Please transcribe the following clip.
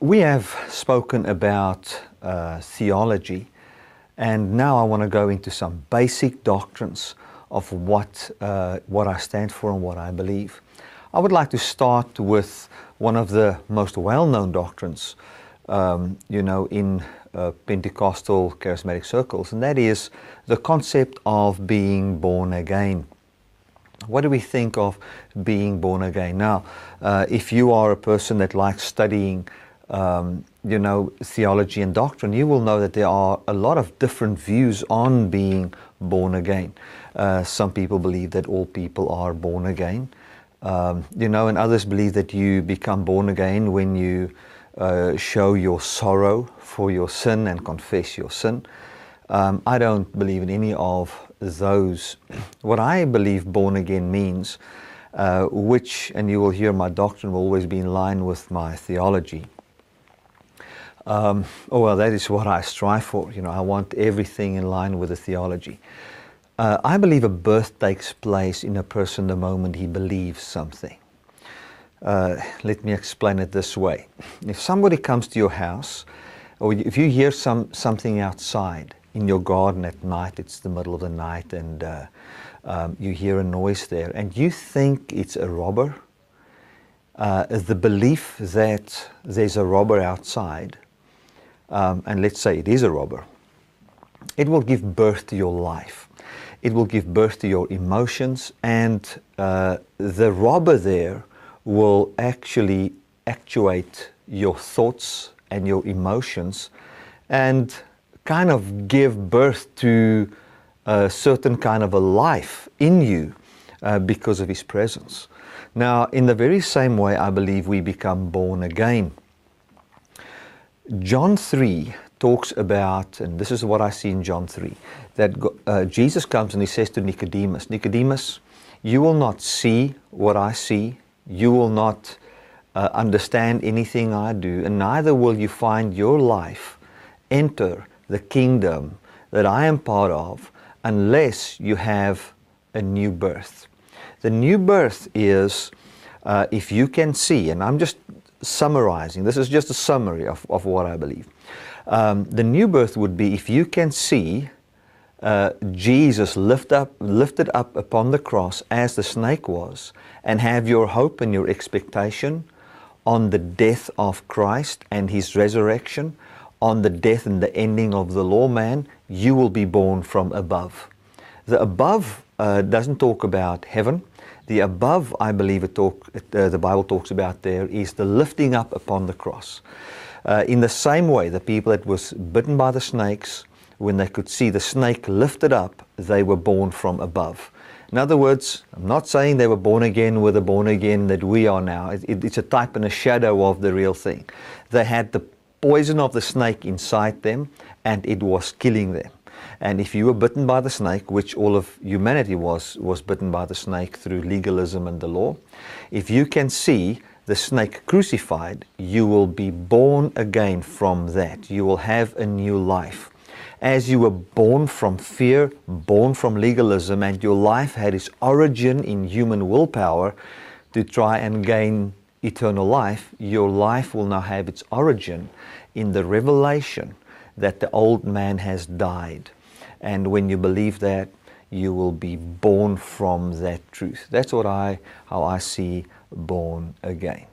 We have spoken about theology, and now I want to go into some basic doctrines of what I stand for and what I believe. I would like to start with one of the most well-known doctrines, in Pentecostal charismatic circles, and that is the concept of being born again. What do we think of being born again? Now, if you are a person that likes studying theology and doctrine, you will know that there are a lot of different views on being born again. Some people believe that all people are born again, and others believe that you become born again when you show your sorrow for your sin and confess your sin. I don't believe in any of those. What I believe born again means, and you will hear my doctrine will always be in line with my theology. That is what I strive for. I want everything in line with the theology. I believe a birth takes place in a person the moment he believes something. Let me explain it this way. If somebody comes to your house, or if you hear something outside in your garden at night, it's the middle of the night, and you hear a noise there, and you think it's a robber, the belief that there's a robber outside, and let's say it is a robber, it will give birth to your life. It will give birth to your emotions, and the robber there will actually actuate your thoughts and your emotions and kind of give birth to a certain kind of a life in you because of His presence. Now, in the very same way, I believe we become born again. John 3 talks about, and this is what I see in John 3, that Jesus comes and He says to Nicodemus, Nicodemus, you will not see what I see, you will not understand anything I do, and neither will you find your life enter the kingdom that I am part of unless you have a new birth. The new birth is, if you can see, and I'm just summarizing, this is just a summary of what I believe. The new birth would be if you can see Jesus lifted up upon the cross as the snake was, and have your hope and your expectation on the death of Christ and His resurrection, on the death and the ending of the law man, you will be born from above. The above doesn't talk about heaven. The above, I believe the Bible talks about there, is the lifting up upon the cross. In the same way, the people that was bitten by the snakes, when they could see the snake lifted up, they were born from above. In other words, I'm not saying they were born again with the born again that we are now. It's a type and a shadow of the real thing. They had the poison of the snake inside them, and it was killing them. And if you were bitten by the snake, which all of humanity was bitten by the snake through legalism and the law, if you can see the snake crucified, you will be born again from that. You will have a new life. As you were born from fear, born from legalism, and your life had its origin in human willpower to try and gain eternal life, your life will now have its origin in the revelation that the old man has died. And when you believe that, you will be born from that truth. That's how I see born again.